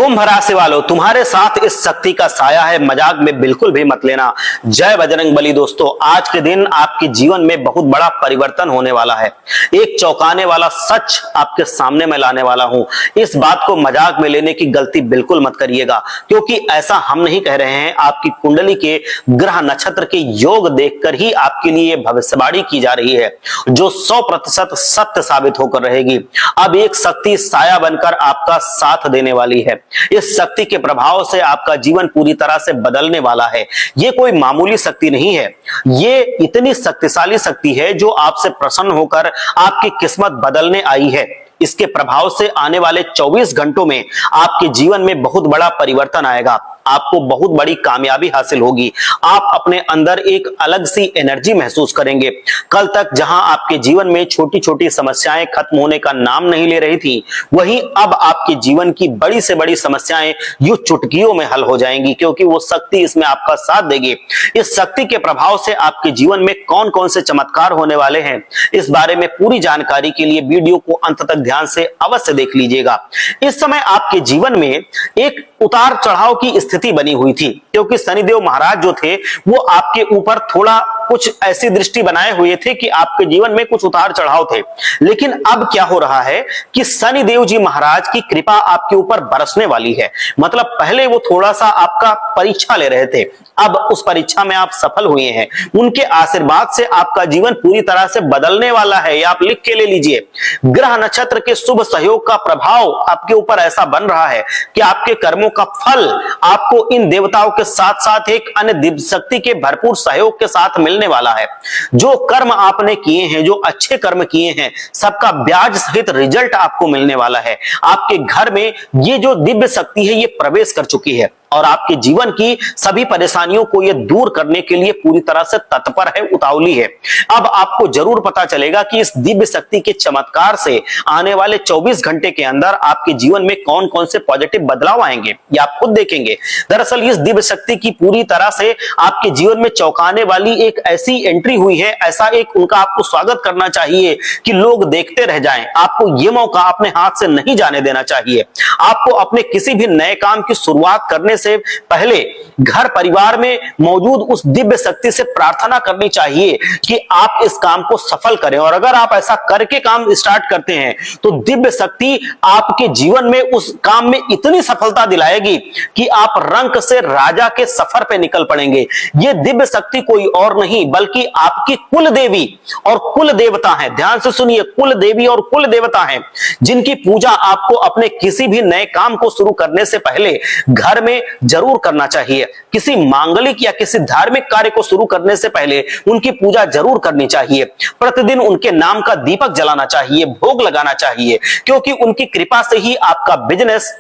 कुंभ राशि वालों, तुम्हारे साथ इस शक्ति का साया है, मजाक में बिल्कुल भी मत लेना। जय बजरंगबली। दोस्तों, आज के दिन आपके जीवन में बहुत बड़ा परिवर्तन होने वाला है। एक चौंकाने वाला सच आपके सामने मैं लाने वाला हूं। इस बात को मजाक में लेने की गलती बिल्कुल मत करिएगा, क्योंकि ऐसा हम नहीं कह रहे हैं। आपकी कुंडली के ग्रह नक्षत्र के योग देखकर ही आपके लिए भविष्यवाणी की जा रही है, जो 100% सत्य साबित होकर रहेगी। अब एक शक्ति साया बनकर आपका साथ देने वाली है। इस शक्ति के प्रभाव से आपका जीवन पूरी तरह से बदलने वाला है। ये कोई मामूली शक्ति नहीं है, ये इतनी शक्तिशाली शक्ति है जो आपसे प्रसन्न होकर आपकी किस्मत बदलने आई है। इसके प्रभाव से आने वाले 24 घंटों में आपके जीवन में बहुत बड़ा परिवर्तन आएगा। आपको बहुत बड़ी कामयाबी हासिल होगी। आप अपने अंदर एक अलग सी एनर्जी महसूस करेंगे। कल तक जहां आपके जीवन में छोटी छोटी समस्याएं खत्म होने का नाम नहीं ले रही थी, वहीं अब आपके जीवन की बड़ी से बड़ी समस्याएं यूं चुटकियों में हल हो जाएंगी, क्योंकि वो शक्ति इसमें आपका साथ देगी। इस शक्ति के प्रभाव से आपके जीवन में कौन कौन से चमत्कार होने वाले हैं, इस बारे में पूरी जानकारी के लिए वीडियो को अंत तक ध्यान से अवश्य देख लीजिएगा। इस समय आपके जीवन में एक उतार चढ़ाव की स्थिति बनी हुई थी, क्योंकि शनिदेव महाराज जो थे वो आपके ऊपर थोड़ा कुछ ऐसी दृष्टि बनाए हुए थे कि आपके जीवन में कुछ उतार चढ़ाव थे। लेकिन अब क्या हो रहा है कि शनिदेव जी महाराज की कृपा आपके ऊपर बरसने वाली है। मतलब पहले वो थोड़ा सा आपका परीक्षा ले रहे थे, अब उस परीक्षा में आप सफल हुए हैं। उनके आशीर्वाद से आपका जीवन पूरी तरह से बदलने वाला है। ये आप लिख के ले लीजिए। ग्रह नक्षत्र के शुभ सहयोग का प्रभाव आपके ऊपर ऐसा बन रहा है कि आपके कर्मों का फल आपको इन देवताओं के साथ साथ एक अन्य दिव्य शक्ति के भरपूर सहयोग के साथ मिलने वाला है। जो कर्म आपने किए हैं, जो अच्छे कर्म किए हैं, सबका ब्याज सहित रिजल्ट आपको मिलने वाला है। आपके घर में ये जो दिव्य शक्ति है, ये प्रवेश कर चुकी है और आपके जीवन की सभी परेशानियों को ये दूर करने के लिए पूरी तरह से तत्पर है, उतावली है। अब आपको जरूर पता चलेगा कि इस दिव्य शक्ति के चमत्कार से आने वाले 24 घंटे के अंदर आपके जीवन में कौन कौन से पॉजिटिव बदलाव आएंगे, ये आप खुद देखेंगे। दरअसल इस दिव्य शक्ति की पूरी तरह से आपके जीवन में चौंकाने वाली एक ऐसी एंट्री हुई है, ऐसा एक उनका आपको स्वागत करना चाहिए कि लोग देखते रह जाएं। आपको ये मौका अपने हाथ से नहीं जाने देना चाहिए। आपको अपने किसी भी नए काम की शुरुआत करने से पहले घर परिवार में मौजूद उस दिव्य शक्ति से प्रार्थना करनी चाहिए कि आप इस काम को सफल करें। और अगर आप ऐसा करके काम स्टार्ट करते हैं तो दिव्य शक्ति आपके जीवन में उस काम में इतनी सफलता दिलाएगी कि आप रंक से राजा के सफर पे निकल पड़ेंगे। ये दिव्य शक्ति कोई और नहीं बल्कि आपकी कुल देवी और कुल देवता है। ध्यान से सुनिए, कुल देवी और कुल देवता है, जिनकी पूजा आपको अपने किसी भी नए काम को शुरू करने से पहले घर में जरूर करना चाहिए। किसी मांगलिक या किसी धार्मिक कार्य को शुरू करने से पहले उनकी पूजा जरूर करनी चाहिए। प्रतिदिन उनके नाम का दीपक जलाना चाहिए, भोग लगाना चाहिए, क्योंकि उनकी कृपा से ही आपका बिजनेस,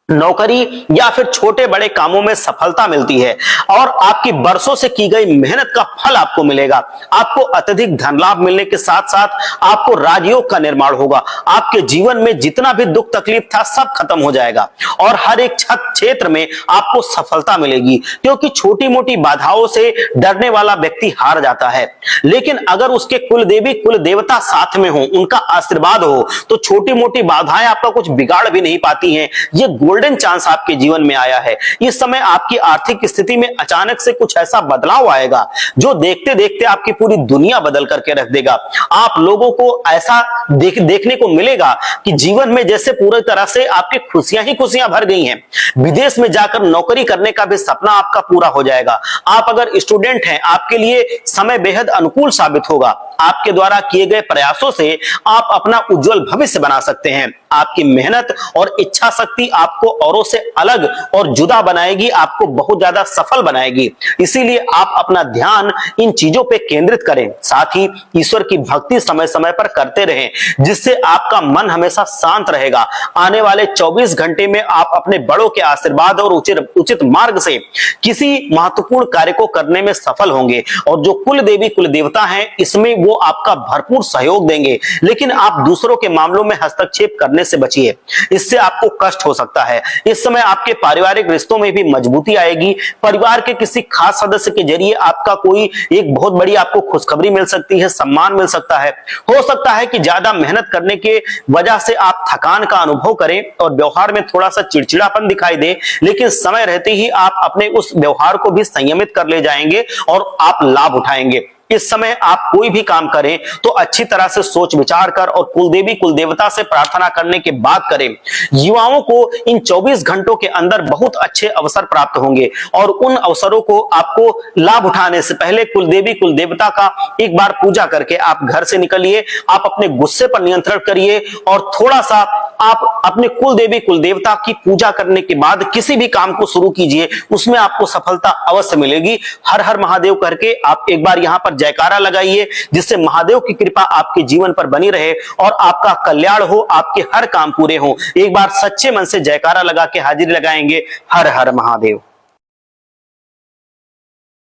नौकरी या फिर छोटे बड़े कामों में सफलता मिलती है और आपकी बरसों से की गई मेहनत का फल आपको मिलेगा। आपको अत्यधिक धन लाभ मिलने के साथ साथ आपको राजयोग का निर्माण होगा। आपके जीवन में जितना भी दुख तकलीफ था सब खत्म हो जाएगा और हर एक क्षेत्र में आपको सफलता मिलेगी, क्योंकि छोटी मोटी बाधाओं से डरने वाला व्यक्ति हार जाता है। लेकिन अगर उसके कुल देवी कुल देवता साथ में हो, उनका आशीर्वाद हो, तो छोटी मोटी बाधाएं आपका कुछ बिगाड़ भी नहीं पाती हैं। ये गोल्डन चांस आपके जीवन में आया है। इस समय आपकी आर्थिक स्थिति में अचानक से कुछ ऐसा बदलाव आएगा जो देखते देखते आपकी पूरी दुनिया बदल करके रख देगा। आप लोगों को ऐसा देखने को मिलेगा कि जीवन में जैसे पूरी तरह से आपकी खुशियां ही खुशियां भर गई हैं। विदेश में जाकर नौकरी करने का भी सपना आपका पूरा हो जाएगा। आप अगर स्टूडेंट हैं, आपके लिए समय बेहद अनुकूल साबित होगा। आपके द्वारा किए गए प्रयासों से आप अपना उज्जवल भविष्य बना सकते हैं। आपकी मेहनत और इच्छा शक्ति आपको औरों से अलग और जुदा बनाएगी, आपको बहुत ज्यादा सफल बनाएगी। इसीलिए आप अपना ध्यान इन चीजों पे केंद्रित करें। साथ ही ईश्वर की भक्ति समय समय पर करते रहें, जिससे आपका मन हमेशा शांत रहेगा। आने वाले 24 घंटे में आप अपने बड़ों के आशीर्वाद और उचित मार्ग से किसी महत्वपूर्ण कार्य को करने में सफल होंगे। और जो कुल देवी कुल देवता हैं, इसमें वो आपका भरपूर सहयोग देंगे। लेकिन आप दूसरों के मामलों में हस्तक्षेप करने से बचिए, इससे आपको कष्ट हो सकता है। है। इस समय आपके पारिवारिक रिश्तों में भी मजबूती आएगी। परिवार के किसी खास सदस्य के जरिए आपका कोई एक बहुत बड़ी आपको खुशखबरी मिल सकती है, सम्मान मिल सकता है। हो सकता है कि ज्यादा मेहनत करने के वजह से आप थकान का अनुभव करें और व्यवहार में थोड़ा सा चिड़चिड़ापन दिखाई दे, लेकिन समय रहते ही आप अपने उस व्यवहार को भी संयमित कर ले जाएंगे और आप लाभ उठाएंगे। इस समय आप कोई भी काम करें तो अच्छी तरह से सोच विचार कर और कुलदेवी कुलदेवता से प्रार्थना करने के बाद करें। युवाओं को इन 24 घंटों के अंदर बहुत अच्छे अवसर प्राप्त होंगे और उन अवसरों को आपको लाभ उठाने से पहले कुलदेवी कुलदेवता का एक बार पूजा करके आप घर से निकलिए। आप अपने गुस्से पर नियंत्रण करिए और थोड़ा सा आप अपने कुलदेवी कुलदेवता की पूजा करने के बाद किसी भी काम को शुरू कीजिए, उसमें आपको सफलता अवश्य मिलेगी। हर हर महादेव करके आप एक बार यहां पर जयकारा लगाइए, जिससे महादेव की कृपा आपके जीवन पर बनी रहे और आपका कल्याण हो, आपके हर काम पूरे हो। एक बार सच्चे मन से जयकारा लगा के हाजिरी लगाएंगे। हर हर महादेव।